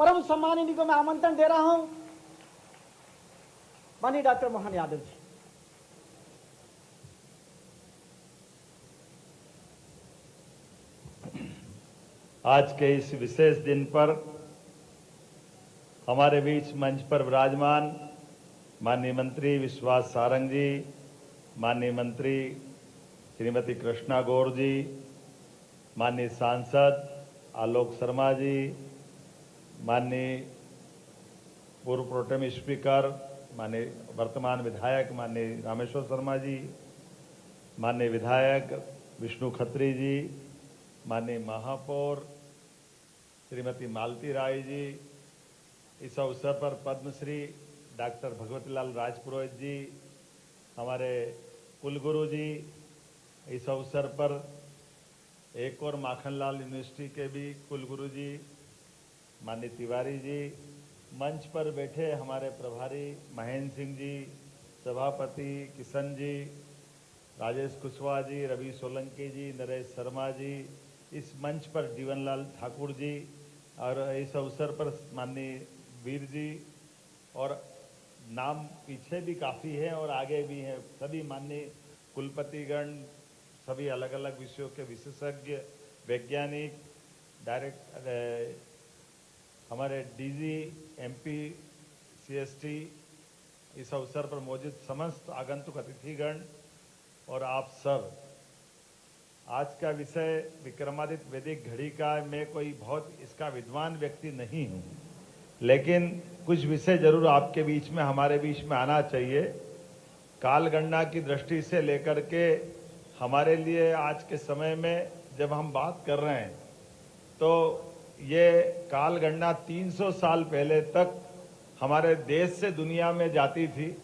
परम सम्माननीय को मैं आमंत्रण दे रहा हूं, माननीय डॉक्टर मोहन यादव जी। आज के इस विशेष दिन पर हमारे बीच मंच पर विराजमान माननीय मंत्री विश्वास सारंग जी, माननीय मंत्री श्रीमती कृष्णा गौर जी, माननीय सांसद आलोक शर्मा जी, माननीय पूर्व प्रोटेम स्पीकर माननीय वर्तमान विधायक माननीय रामेश्वर शर्मा जी, माननीय विधायक विष्णु खत्री जी, माननीय महापौर श्रीमती मालती राय जी, इस अवसर पर पद्मश्री डॉक्टर भगवती लाल राजपुरोहित जी, हमारे कुलगुरु जी, इस अवसर पर एक और माखनलाल यूनिवर्सिटी के भी कुलगुरु जी, माननीय तिवारी जी, मंच पर बैठे हमारे प्रभारी महेंद्र सिंह जी, सभापति किशन जी, राजेश कुशवाहा जी, रवि सोलंकी जी, नरेश शर्मा जी, इस मंच पर जीवनलाल ठाकुर जी, और इस अवसर पर माननीय वीर जी, और नाम पीछे भी काफ़ी हैं और आगे भी हैं, सभी माननीय कुलपतिगण, सभी अलग अलग विषयों के विशेषज्ञ, वैज्ञानिक, हमारे डीजी, एमपी, सीएसटी, इस अवसर पर मौजूद समस्त आगंतुक अतिथिगण और आप सब। आज का विषय विक्रमादित्य वैदिक घड़ी का, मैं कोई बहुत इसका विद्वान व्यक्ति नहीं हूँ, लेकिन कुछ विषय जरूर आपके बीच में, हमारे बीच में आना चाहिए। कालगणना की दृष्टि से लेकर के हमारे लिए आज के समय में जब हम बात कर रहे हैं, तो ये कालगणना 300 साल पहले तक हमारे देश से दुनिया में जाती थी,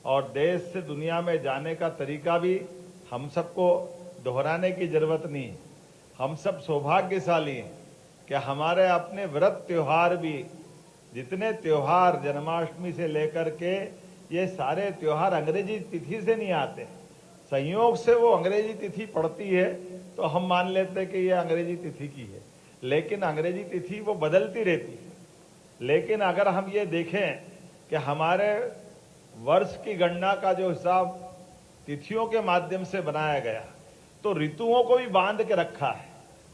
और देश से दुनिया में जाने का तरीका भी हम सबको दोहराने की जरूरत नहीं। हम सब सौभाग्यशाली हैं कि हमारे अपने व्रत त्योहार भी, जितने त्योहार जन्माष्टमी से लेकर के, ये सारे त्योहार अंग्रेजी तिथि से नहीं आते। संयोग से वो अंग्रेजी तिथि पड़ती है तो हम मान लेते हैं कि ये अंग्रेजी तिथि की है, लेकिन अंग्रेजी तिथि वो बदलती रहती है। लेकिन अगर हम ये देखें कि हमारे वर्ष की गणना का जो हिसाब तिथियों के माध्यम से बनाया गया, तो ऋतुओं को भी बांध के रखा है।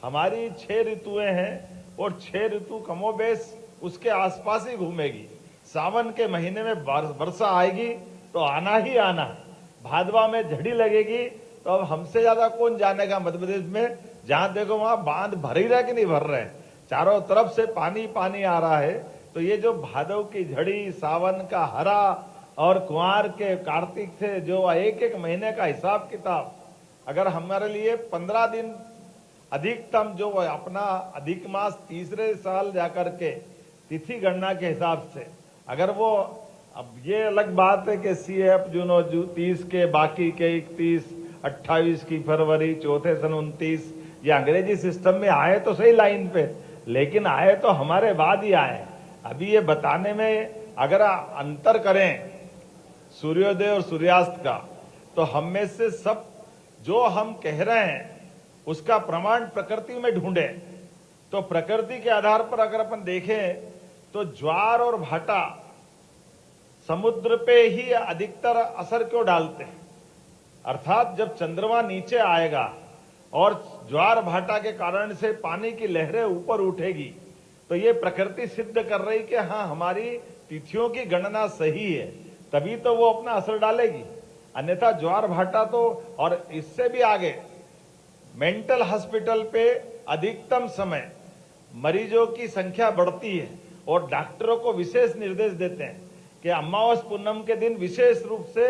हमारी 6 ऋतुएं हैं और 6 ऋतु कमोबेश उसके आसपास ही घूमेगी। सावन के महीने में वर्षा आएगी तो आना ही आना, भादवा में झड़ी लगेगी तो अब हमसे ज्यादा कौन जानेगा। मध्य प्रदेश में जहां देखो वहां बांध भर ही रहे कि नहीं भर रहे, चारों तरफ से पानी पानी आ रहा है। तो ये जो भादव की झड़ी, सावन का हरा और कुंवार के कार्तिक से जो एक एक महीने का हिसाब किताब, अगर हमारे लिए 15 दिन अधिकतम जो अपना अधिक मास तीसरे साल जाकर के तिथि गणना के हिसाब से, अगर वो, अब ये अलग बात है कि CF जून 30 के, बाकी के 31, 28 की फरवरी, चौथे सन 29, ये अंग्रेजी सिस्टम में आए तो सही लाइन पे, लेकिन आए तो हमारे बाद ही आए। अभी ये बताने में अगर अंतर करें सूर्योदय और सूर्यास्त का, तो हम में से सब जो हम कह रहे हैं उसका प्रमाण प्रकृति में ढूंढे, तो प्रकृति के आधार पर अगर अपन देखें तो ज्वार और भाटा समुद्र पे ही अधिकतर असर क्यों डालते हैं। अर्थात जब चंद्रमा नीचे आएगा और ज्वार भाटा के कारण से पानी की लहरें ऊपर उठेगी, तो ये प्रकृति सिद्ध कर रही कि हाँ हमारी तिथियों की गणना सही है, तभी तो वो अपना असर डालेगी। अन्यथा ज्वार भाटा तो, और इससे भी आगे मेंटल हॉस्पिटल पे अधिकतम समय मरीजों की संख्या बढ़ती है और डॉक्टरों को विशेष निर्देश देते हैं कि अमावस पूनम के दिन विशेष रूप से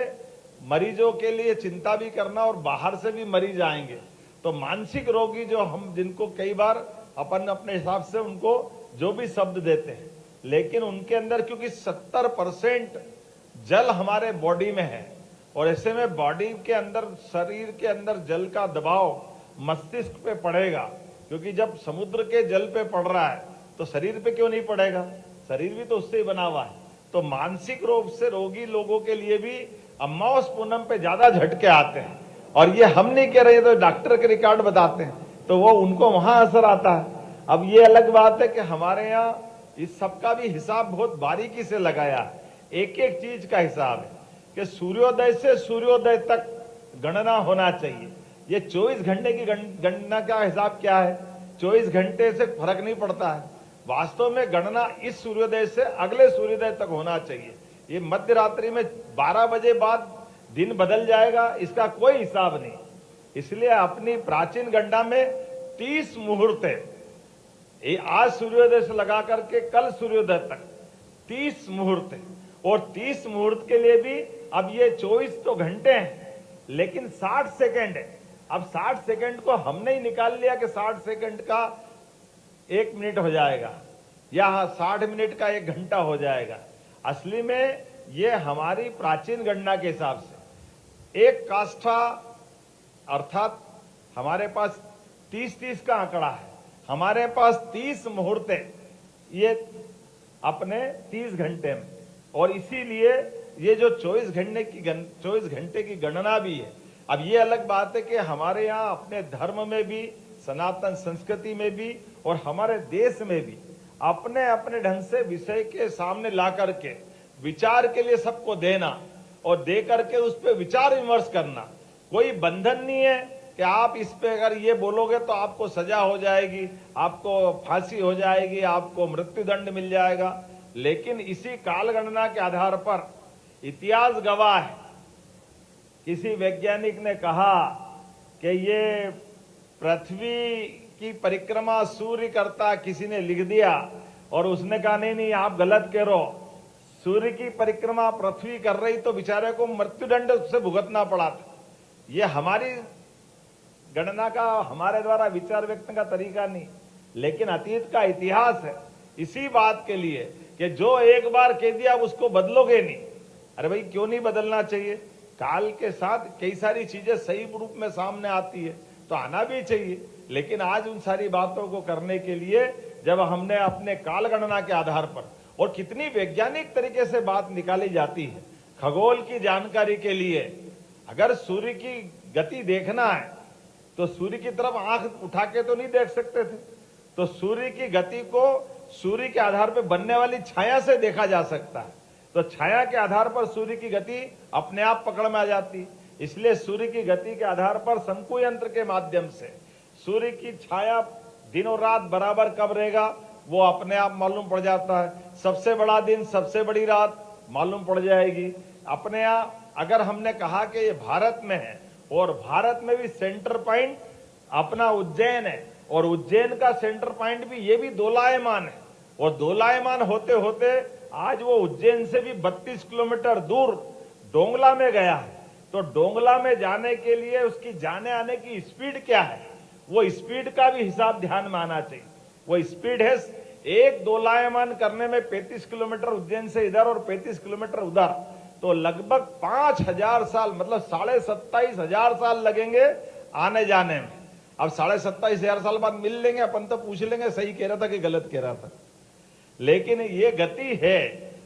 मरीजों के लिए चिंता भी करना, और बाहर से भी मरीज आएंगे। तो मानसिक रोगी जो हम, जिनको कई बार अपन अपने हिसाब से उनको जो भी शब्द देते हैं, लेकिन उनके अंदर क्योंकि 70% जल हमारे बॉडी में है, और ऐसे में बॉडी के अंदर, शरीर के अंदर जल का दबाव मस्तिष्क पे पड़ेगा, क्योंकि जब समुद्र के जल पे पड़ रहा है तो शरीर पे क्यों नहीं पड़ेगा, शरीर भी तो उससे ही बना हुआ है। तो मानसिक रूप से रोगी लोगों के लिए भी अमावस पूनम पे ज्यादा झटके आते हैं, और ये हम नहीं कह रहे, तो डॉक्टर के रिकॉर्ड बताते हैं, तो वो उनको वहां असर आता है। अब ये अलग बात है कि हमारे यहाँ इस सब का भी हिसाब बहुत बारीकी से लगाया है। एक एक चीज का हिसाब है कि सूर्योदय से सूर्योदय तक गणना होना चाहिए। ये 24 घंटे की गणना का हिसाब क्या है? 24 घंटे से फर्क नहीं पड़ता है। वास्तव में गणना इस सूर्योदय से अगले सूर्योदय तक होना चाहिए। ये मध्य रात्रि में 12 बजे बाद दिन बदल जाएगा, इसका कोई हिसाब नहीं। इसलिए अपनी प्राचीन गणना में 30 मुहूर्त है। ये आज सूर्योदय से लगा करके कल सूर्योदय तक 30 मुहूर्त है। और 30 मुहूर्त के लिए भी अब ये 24 तो घंटे हैं, लेकिन 60 सेकेंड है। अब 60 सेकेंड को हमने ही निकाल लिया कि 60 सेकेंड का 1 मिनट हो जाएगा या 60 मिनट का 1 घंटा हो जाएगा। असली में ये हमारी प्राचीन गणना के हिसाब से एक काष्ठा अर्थात हमारे पास 30-30 का आंकड़ा है। हमारे पास 30 मुहूर्त है ये अपने 30 घंटे में, और इसीलिए ये जो 24 घंटे की गणना भी है। अब ये अलग बात है कि हमारे यहाँ अपने धर्म में भी, सनातन संस्कृति में भी और हमारे देश में भी अपने अपने ढंग से विषय के सामने ला करके विचार के लिए सबको देना और दे करके उस पर विचार विमर्श करना। कोई बंधन नहीं है कि आप इस पे अगर ये बोलोगे तो आपको सजा हो जाएगी, आपको फांसी हो जाएगी, आपको मृत्युदंड मिल जाएगा। लेकिन इसी काल गणना के आधार पर इतिहास गवाह है। किसी वैज्ञानिक ने कहा कि ये पृथ्वी की परिक्रमा सूर्य करता, किसी ने लिख दिया और उसने कहा नहीं नहीं आप गलत कह रहे हो, सूर्य की परिक्रमा पृथ्वी कर रही तो बेचारे को मृत्युदंड से भुगतना पड़ा था। ये हमारी गणना का हमारे द्वारा विचार व्यक्त का तरीका नहीं, लेकिन अतीत का इतिहास है इसी बात के लिए कि जो एक बार कह दिया उसको बदलोगे नहीं। अरे भाई क्यों नहीं बदलना चाहिए? काल के साथ कई सारी चीजें सही रूप में सामने आती है तो आना भी चाहिए। लेकिन आज उन सारी बातों को करने के लिए जब हमने अपने काल गणना के आधार पर, और कितनी वैज्ञानिक तरीके से बात निकाली जाती है, खगोल की जानकारी के लिए अगर सूर्य की गति देखना है तो सूर्य की तरफ आंख उठा के तो नहीं देख सकते थे, तो सूर्य की गति को सूर्य के आधार पर बनने वाली छाया से देखा जा सकता है। तो छाया के आधार पर सूर्य की गति अपने आप पकड़ में आ जाती। इसलिए सूर्य की गति के आधार पर शंकु यंत्र के माध्यम से सूर्य की छाया दिन और रात बराबर कब रहेगा वो अपने आप मालूम पड़ जाता है। सबसे बड़ा दिन, सबसे बड़ी रात मालूम पड़ जाएगी अपने आप। अगर हमने कहा कि ये भारत में है और भारत में भी सेंटर पॉइंट अपना उज्जैन है, और उज्जैन का सेंटर पॉइंट भी ये भी दोलायमान है, और दोलायमान होते होते आज वो उज्जैन से भी 32 किलोमीटर दूर डोंगला में गया है। तो डोंगला में जाने के लिए उसकी जाने आने की स्पीड क्या है, वो स्पीड का भी हिसाब ध्यान में आना चाहिए। वो स्पीड है एक दोलायमान करने में 35 किलोमीटर उज्जैन से इधर और 35 किलोमीटर उधर, तो लगभग 5000 साल मतलब 27,500 साल लगेंगे आने जाने में। अब 27,500 साल बाद मिल लेंगे अपन तो पूछ लेंगे सही कह रहा था कि गलत कह रहा था। लेकिन ये गति है,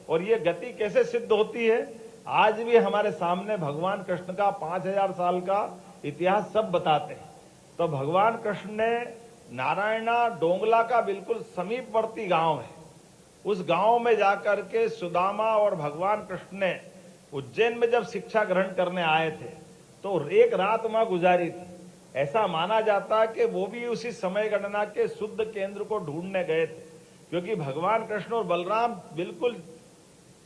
और ये गति कैसे सिद्ध होती है आज भी हमारे सामने भगवान कृष्ण का 5000 साल का इतिहास सब बताते हैं। तो भगवान कृष्ण ने नारायणा डोंगला का बिल्कुल समीपवर्ती गांव है, उस गांव में जाकर के सुदामा और भगवान कृष्ण ने उज्जैन में जब शिक्षा ग्रहण करने आए थे तो एक रात वहां गुजारी थी। ऐसा माना जाता है कि वो भी उसी समय गणना के शुद्ध केंद्र को ढूंढने गए थे, क्योंकि भगवान कृष्ण और बलराम बिल्कुल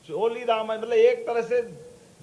चोली दाम मतलब एक तरह से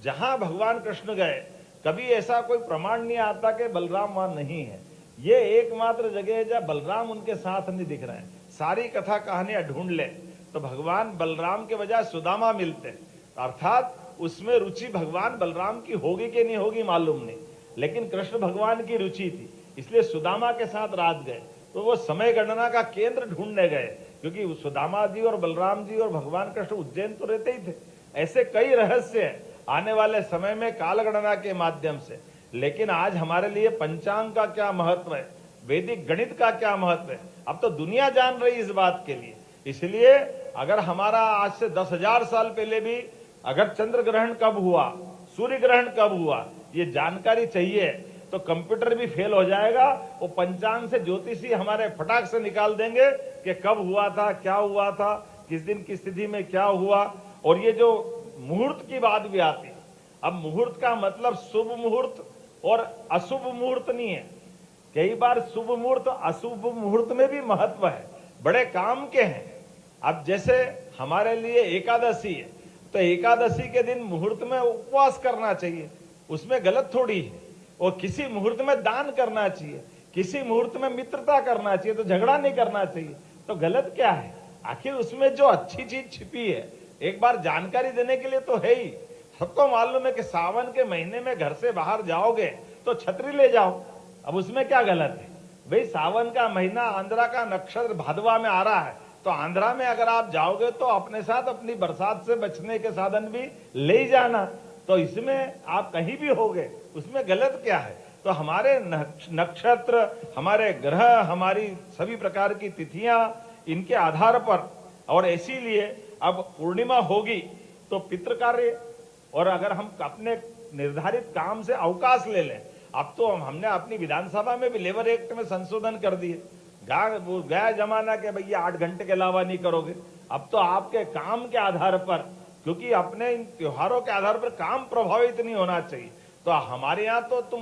जहां भगवान कृष्ण गए कभी ऐसा कोई प्रमाण नहीं आता कि बलराम वहां नहीं है। ये एकमात्र जगह है जहां बलराम उनके साथ नहीं दिख रहे हैं। सारी कथा कहानियां ढूंढ ले तो भगवान बलराम के बजाय सुदामा मिलते, अर्थात उसमें रुचि भगवान बलराम की होगी कि नहीं होगी मालूम नहीं, लेकिन कृष्ण भगवान की रुचि थी, इसलिए सुदामा के साथ रात गए। तो वो समय गणना का केंद्र ढूंढने गए, क्योंकि सुदामा जी और बलराम जी और भगवान कृष्ण उज्जैन तो रहते ही थे। ऐसे कई रहस्य हैं आने वाले समय में काल गणना के माध्यम से। लेकिन आज हमारे लिए पंचांग का क्या महत्व है, वैदिक गणित का क्या महत्व है, अब तो दुनिया जान रही इस बात के लिए। इसलिए अगर हमारा आज से 10,000 साल पहले भी अगर चंद्र ग्रहण कब हुआ, सूर्य ग्रहण कब हुआ, ये जानकारी चाहिए तो कंप्यूटर भी फेल हो जाएगा। वो पंचांग से ज्योतिषी हमारे फटाक से निकाल देंगे कि कब हुआ था, क्या हुआ था, किस दिन की स्थिति में क्या हुआ। और ये जो मुहूर्त की बात भी आती है, अब मुहूर्त का मतलब शुभ मुहूर्त और अशुभ मुहूर्त नहीं है। कई बार शुभ मुहूर्त अशुभ मुहूर्त में भी महत्व है, बड़े काम के हैं। अब जैसे हमारे लिए एकादशी है, तो एकादशी के दिन मुहूर्त में उपवास करना चाहिए, उसमें गलत थोड़ी है। और किसी मुहूर्त में दान करना चाहिए, किसी मुहूर्त में मित्रता करना चाहिए, तो झगड़ा नहीं करना चाहिए, तो गलत क्या है। आखिर उसमें जो अच्छी चीज छिपी है, एक बार जानकारी देने के लिए तो है ही। सबको मालूम है कि सावन के महीने में घर से बाहर जाओगे तो छतरी ले जाओ, अब उसमें क्या गलत है भाई। सावन का महीना आंध्रा का नक्षत्र भादवा में आ रहा है, तो आंध्रा में अगर आप जाओगे तो अपने साथ अपनी बरसात से बचने के साधन भी ले ही जाना, तो इसमें आप कहीं भी होगे, उसमें गलत क्या है। तो हमारे नक्षत्र, हमारे ग्रह, हमारी सभी प्रकार की तिथियां, इनके आधार पर, और इसीलिए अब पूर्णिमा होगी तो पितृ कार्य, और अगर हम अपने निर्धारित काम से अवकाश ले लें, अब तो हमने अपनी विधानसभा में भी लेबर एक्ट में संशोधन कर दिए। गया जमाना के भैया 8 घंटे के अलावा नहीं करोगे, अब तो आपके काम के आधार पर, क्योंकि अपने इन त्योहारों के आधार पर काम प्रभावित नहीं होना चाहिए। तो हमारे यहाँ तो तुम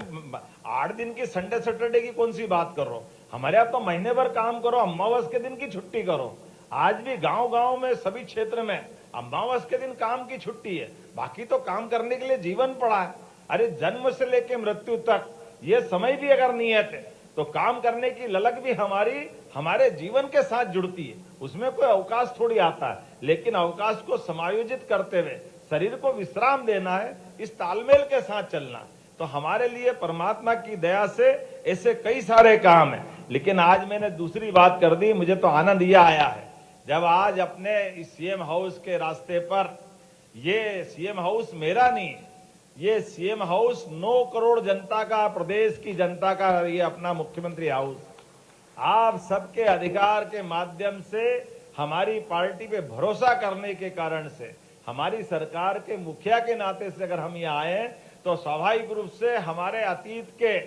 8 दिन की संडे सैटरडे की कौन सी बात कर रहे हो, हमारे यहाँ तो महीने भर काम करो, अमावस के दिन की छुट्टी करो। आज भी गांव-गांव में सभी क्षेत्र में अमावस के दिन काम की छुट्टी है, बाकी तो काम करने के लिए जीवन पड़ा है। अरे जन्म से लेकर मृत्यु तक ये समय भी अगर नियत है, तो काम करने की ललक भी हमारे जीवन के साथ जुड़ती है, उसमें कोई अवकाश थोड़ी आता है। लेकिन अवकाश को समायोजित करते हुए शरीर को विश्राम देना है, इस तालमेल के साथ चलना। तो हमारे लिए परमात्मा की दया से ऐसे कई सारे काम है। लेकिन आज मैंने दूसरी बात कर दी, मुझे तो आनंद यह आया है जब आज अपने इस सीएम हाउस के रास्ते पर, ये सीएम हाउस मेरा नहीं, ये सीएम हाउस 9 करोड़ जनता का, प्रदेश की जनता का, ये अपना मुख्यमंत्री हाउस, आप सबके अधिकार के माध्यम से, हमारी पार्टी पे भरोसा करने के कारण से, हमारी सरकार के मुखिया के नाते से अगर हम यहाँ आए, तो स्वाभाविक रूप से हमारे अतीत के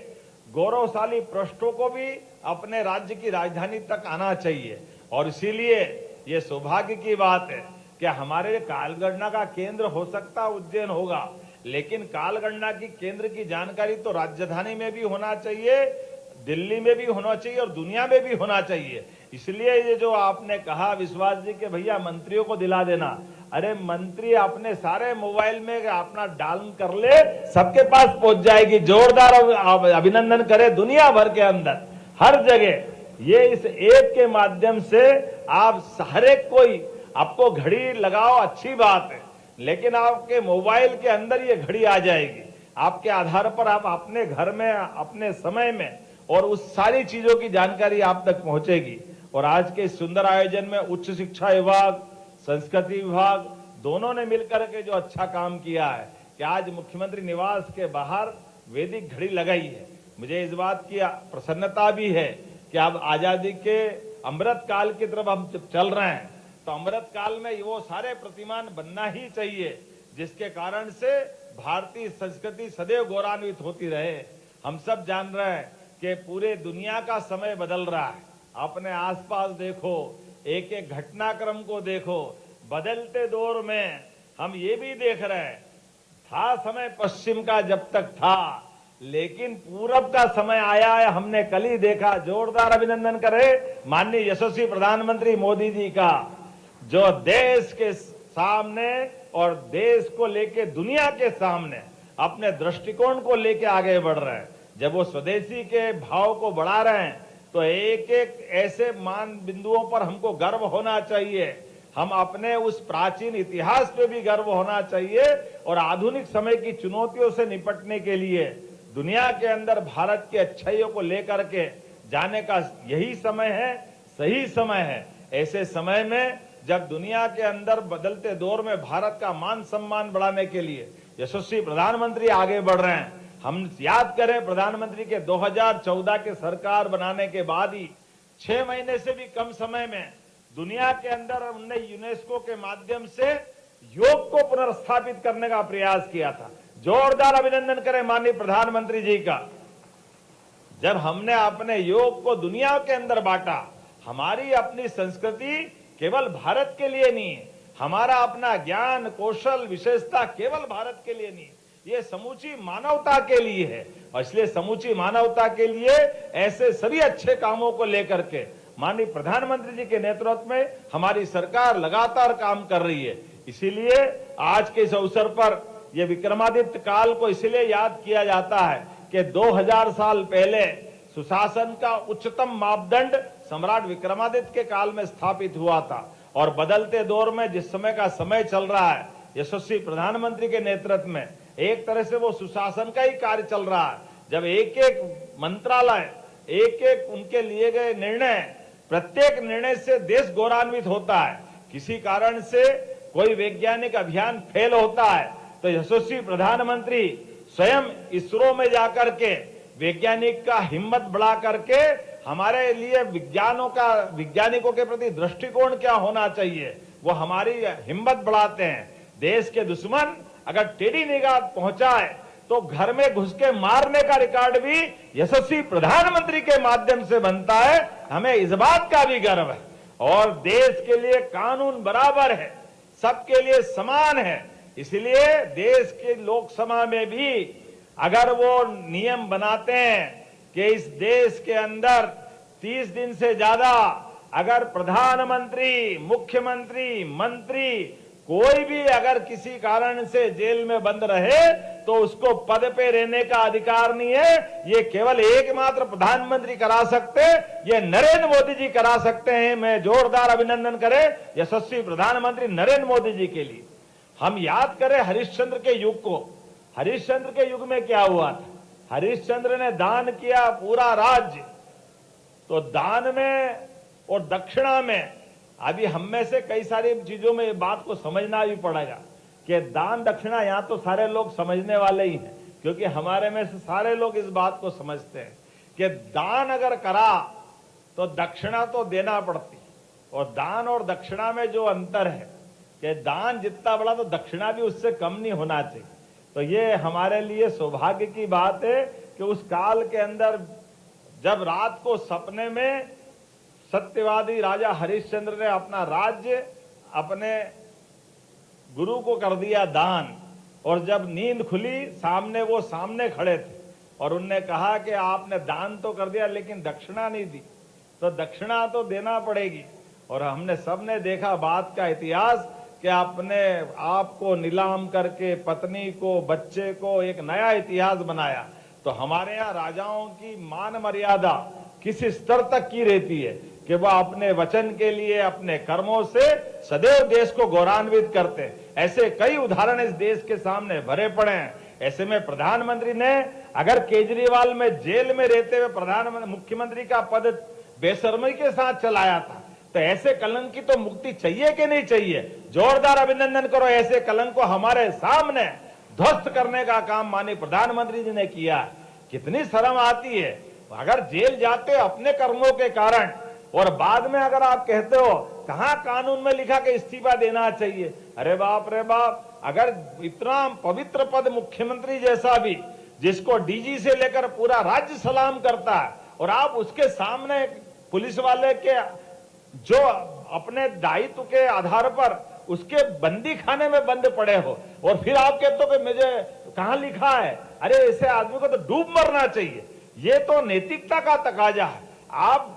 गौरवशाली पृष्ठों को भी अपने राज्य की राजधानी तक आना चाहिए। और इसीलिए ये सौभाग्य की बात है कि हमारे कालगणना का केंद्र हो सकता उज्जैन होगा, लेकिन कालगणना की केंद्र की जानकारी तो राजधानी में भी होना चाहिए, दिल्ली में भी होना चाहिए और दुनिया में भी होना चाहिए। इसलिए ये जो आपने कहा विश्वास जी के भैया मंत्रियों को दिला देना, अरे मंत्री अपने सारे मोबाइल में अपना डाउन कर ले, सबके पास पहुंच जाएगी। जोरदार अभिनंदन करे दुनिया भर के अंदर, हर जगह। ये इस ऐप के माध्यम से आप हर एक कोई, आपको घड़ी लगाओ अच्छी बात है, लेकिन आपके मोबाइल के अंदर ये घड़ी आ जाएगी, आपके आधार पर आप अपने घर में, अपने समय में, और उस सारी चीजों की जानकारी आप तक पहुंचेगी। और आज के सुंदर आयोजन में उच्च शिक्षा विभाग, संस्कृति विभाग दोनों ने मिलकर के जो अच्छा काम किया है कि आज मुख्यमंत्री निवास के बाहर वैदिक घड़ी लगाई है। मुझे इस बात की प्रसन्नता भी है कि अब आजादी के अमृत काल की तरफ हम चल रहे हैं, तो अमृत काल में वो सारे प्रतिमान बनना ही चाहिए जिसके कारण से भारतीय संस्कृति सदैव गौरवान्वित होती रहे। हम सब जान रहे हैं कि पूरे दुनिया का समय बदल रहा है, अपने आसपास देखो, एक एक घटनाक्रम को देखो, बदलते दौर में हम ये भी देख रहे हैं, था समय पश्चिम का जब तक था, लेकिन पूरब का समय आया है, हमने कल ही देखा। जोरदार अभिनंदन करें माननीय यशस्वी प्रधानमंत्री मोदी जी का, जो देश के सामने और देश को लेके दुनिया के सामने अपने दृष्टिकोण को लेके आगे बढ़ रहे हैं। जब वो स्वदेशी के भाव को बढ़ा रहे हैं, तो एक एक ऐसे मान बिंदुओं पर हमको गर्व होना चाहिए। हम अपने उस प्राचीन इतिहास पे भी गर्व होना चाहिए, और आधुनिक समय की चुनौतियों से निपटने के लिए दुनिया के अंदर भारत की अच्छाइयों को लेकर के जाने का यही समय है, सही समय है। ऐसे समय में जब दुनिया के अंदर बदलते दौर में भारत का मान सम्मान बढ़ाने के लिए यशस्वी प्रधानमंत्री आगे बढ़ रहे हैं। हम याद करें, प्रधानमंत्री के 2014 के सरकार बनाने के बाद ही 6 महीने से भी कम समय में दुनिया के अंदर उन्होंने यूनेस्को के माध्यम से योग को पुनर्स्थापित करने का प्रयास किया था। जोरदार अभिनंदन करें माननीय प्रधानमंत्री जी का। जब हमने अपने योग को दुनिया के अंदर बांटा, हमारी अपनी संस्कृति केवल भारत के लिए नहीं है, हमारा अपना ज्ञान कौशल विशेषता केवल भारत के लिए नहीं, ये समूची मानवता के लिए है। और इसलिए समूची मानवता के लिए ऐसे सभी अच्छे कामों को लेकर के माननीय प्रधानमंत्री जी के नेतृत्व में हमारी सरकार लगातार काम कर रही है। इसीलिए आज के इस अवसर पर यह विक्रमादित्य काल को इसलिए याद किया जाता है कि 2000 साल पहले सुशासन का उच्चतम मापदंड सम्राट विक्रमादित्य के काल में स्थापित हुआ था। और बदलते दौर में जिस समय का समय चल रहा है, यशस्वी प्रधानमंत्री के नेतृत्व में एक तरह से वो सुशासन का ही कार्य चल रहा है। जब एक एक मंत्रालय, एक एक उनके लिए गए निर्णय, प्रत्येक निर्णय से देश गौरवान्वित होता है। किसी कारण से कोई वैज्ञानिक अभियान फेल होता है तो यशस्वी प्रधानमंत्री स्वयं इसरो में जाकर के वैज्ञानिक का हिम्मत बढ़ा करके हमारे लिए वैज्ञानिकों के प्रति दृष्टिकोण क्या होना चाहिए वो हमारी हिम्मत बढ़ाते हैं। देश के दुश्मन अगर टेढ़ी निगाह पहुंचाए तो घर में घुस के मारने का रिकॉर्ड भी यशस्वी प्रधानमंत्री के माध्यम से बनता है। हमें इस बात का भी गर्व है। और देश के लिए कानून बराबर है, सबके लिए समान है। इसलिए देश के लोकसभा में भी अगर वो नियम बनाते हैं कि इस देश के अंदर 30 दिन से ज्यादा अगर प्रधानमंत्री, मुख्यमंत्री, मंत्री कोई भी अगर किसी कारण से जेल में बंद रहे तो उसको पद पे रहने का अधिकार नहीं है। ये केवल एकमात्र प्रधानमंत्री करा सकते, ये नरेंद्र मोदी जी करा सकते हैं। मैं जोरदार अभिनंदन करें यशस्वी प्रधानमंत्री नरेंद्र मोदी जी के लिए। हम याद करें हरिश्चंद्र के युग को। हरिश्चंद्र के युग में क्या हुआ था? हरिश्चंद्र ने दान किया पूरा राज्य। तो दान में और दक्षिणा में अभी हम में से कई सारी चीजों में इस बात को समझना भी पड़ेगा कि दान दक्षिणा यहां तो सारे लोग समझने वाले ही हैं, क्योंकि हमारे में से सारे लोग इस बात को समझते हैं कि दान अगर करा तो दक्षिणा तो देना पड़ती। और दान और दक्षिणा में जो अंतर है कि दान जितना बड़ा तो दक्षिणा भी उससे कम नहीं होना चाहिए। तो ये हमारे लिए सौभाग्य की बात है कि उस काल के अंदर जब रात को सपने में सत्यवादी राजा हरिश्चंद्र ने अपना राज्य अपने गुरु को कर दिया दान, और जब नींद खुली सामने वो सामने खड़े थे और उनने कहा कि आपने दान तो कर दिया लेकिन दक्षिणा नहीं दी, तो दक्षिणा तो देना पड़ेगी। और हमने सबने देखा बात का इतिहास कि अपने आप को नीलाम करके पत्नी को, बच्चे को एक नया इतिहास बनाया। तो हमारे यहाँ राजाओं की मान मर्यादा किस स्तर तक की रहती है कि वह अपने वचन के लिए, अपने कर्मों से सदैव देश को गौरवान्वित करते हैं। ऐसे कई उदाहरण इस देश के सामने भरे पड़े हैं। ऐसे में प्रधानमंत्री ने अगर केजरीवाल में जेल में रहते हुए प्रधानमंत्री मुख्यमंत्री का पद बेशर्मी के साथ चलाया था, तो ऐसे कलंक की तो मुक्ति चाहिए कि नहीं चाहिए? जोरदार अभिनंदन करो। ऐसे कलंक को हमारे सामने ध्वस्त करने का काम माननीय प्रधानमंत्री जी ने किया। कितनी शर्म आती है अगर जेल जाते अपने कर्मों के कारण और बाद में अगर आप कहते हो कहां कानून में लिखा कि इस्तीफा देना चाहिए। अरे बाप रे बाप, अगर इतना पवित्र पद मुख्यमंत्री जैसा भी, जिसको डीजी से लेकर पूरा राज्य सलाम करता है, और आप उसके सामने पुलिस वाले के जो अपने दायित्व के आधार पर उसके बंदी खाने में बंद पड़े हो और फिर आप कहते हो कि मुझे कहां लिखा है। अरे ऐसे आदमी को तो डूब मरना चाहिए। ये तो नैतिकता का तकाजा है। आप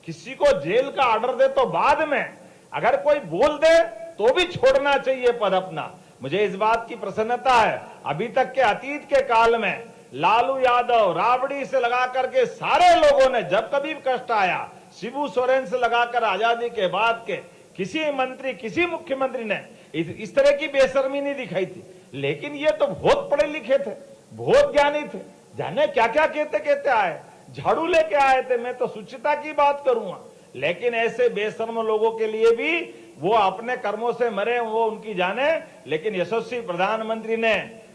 किसी को जेल का ऑर्डर दे तो बाद में अगर कोई बोल दे तो भी छोड़ना चाहिए पद अपना। मुझे इस बात की प्रसन्नता है, अभी तक के अतीत के काल में लालू यादव, राबड़ी से लगा करके सारे लोगों ने जब कभी कष्ट आया, शिबू सोरेन से लगाकर आजादी के बाद के किसी मंत्री, किसी मुख्यमंत्री ने इस तरह की बेशर्मी नहीं दिखाई थी। लेकिन ये तो बहुत पढ़े लिखे थे, बहुत ज्ञानी थे, जाने क्या क्या कहते कहते आए, झाड़ू लेके आए थे। मैं तो शुचिता की बात करूंगा, लेकिन ऐसे बेशर्म लोगों के लिए भी वो अपने कर्मों से मरे, वो उनकी जाने। लेकिन यशस्वी प्रधानमंत्री ने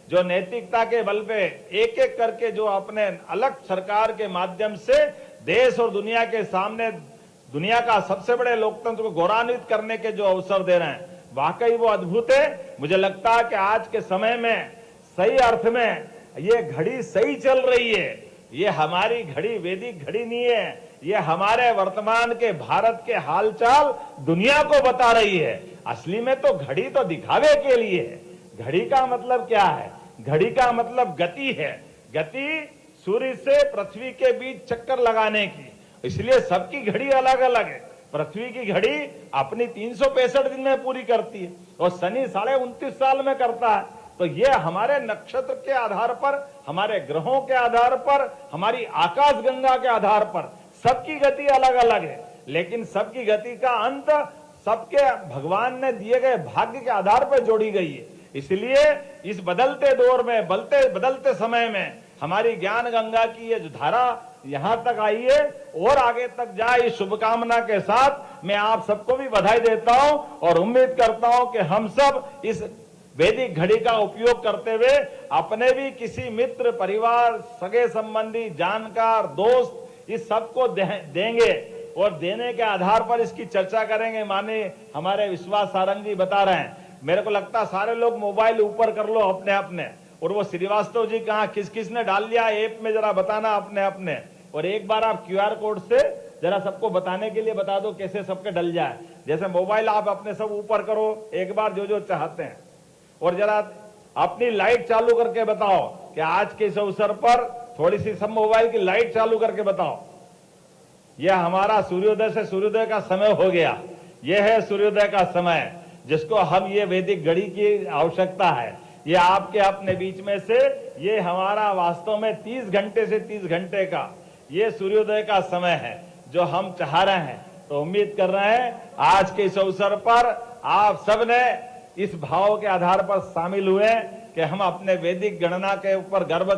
जो नैतिकता के बल पे एक एक करके जो अपने अलग सरकार के माध्यम से देश और दुनिया के सामने दुनिया का सबसे बड़े लोकतंत्र को गौरवान्वित करने के जो अवसर दे रहे हैं, वाकई वो अद्भुत है। मुझे लगता है कि आज के समय में सही अर्थ में ये घड़ी सही चल रही है। ये हमारी घड़ी वैदिक घड़ी नहीं है, ये हमारे वर्तमान के भारत के हालचाल दुनिया को बता रही है। असली में तो घड़ी तो दिखावे के लिए है। घड़ी का मतलब क्या है? घड़ी का मतलब गति है। गति सूर्य से पृथ्वी के बीच चक्कर लगाने की, इसलिए सबकी घड़ी अलग अलग है। पृथ्वी की घड़ी अपनी 365 दिन में पूरी करती है और शनि 29.5 साल में करता है। तो ये हमारे नक्षत्र के आधार पर, हमारे ग्रहों के आधार पर, हमारी आकाशगंगा के आधार पर सबकी गति अलग अलग है, लेकिन सबकी गति का अंत सबके भगवान ने दिए गए भाग्य के आधार पर जोड़ी गई है। इसलिए इस बदलते दौर में, बदलते समय में हमारी ज्ञान गंगा की ये जो धारा यहां तक आई है और आगे तक जाए, इस शुभकामना के साथ मैं आप सबको भी बधाई देता हूं और उम्मीद करता हूं कि हम सब इस वैदिक घड़ी का उपयोग करते हुए अपने भी किसी मित्र, परिवार, सगे संबंधी, जानकार, दोस्त, इस सबको देंगे और देने के आधार पर इसकी चर्चा करेंगे। माने हमारे विश्वास सारंग जी बता रहे हैं, मेरे को लगता है सारे लोग मोबाइल ऊपर कर लो अपने अपने, और वो श्रीवास्तव जी कहाँ किस किस ने डाल लिया ऐप में जरा बताना अपने अपने, और एक बार आप QR कोड से जरा सबको बताने के लिए बता दो कैसे सबके डल जाए। जैसे मोबाइल आप अपने सब ऊपर करो एक बार जो जो चाहते हैं, और जरा अपनी लाइट चालू करके बताओ कि आज के इस अवसर पर थोड़ी सी सब मोबाइल की लाइट चालू करके बताओ। यह हमारा सूर्योदय से सूर्योदय का समय हो गया। यह है सूर्योदय का समय जिसको हम ये वैदिक घड़ी की आवश्यकता है। ये आपके अपने बीच में से ये हमारा वास्तव में 30 घंटे से 30 घंटे का ये सूर्योदय का समय है जो हम चाह रहे हैं। तो उम्मीद कर रहे हैं आज के इस अवसर पर आप सब ने इस भाव के आधार पर शामिल हुए कि हम अपने वैदिक गणना के ऊपर गर्व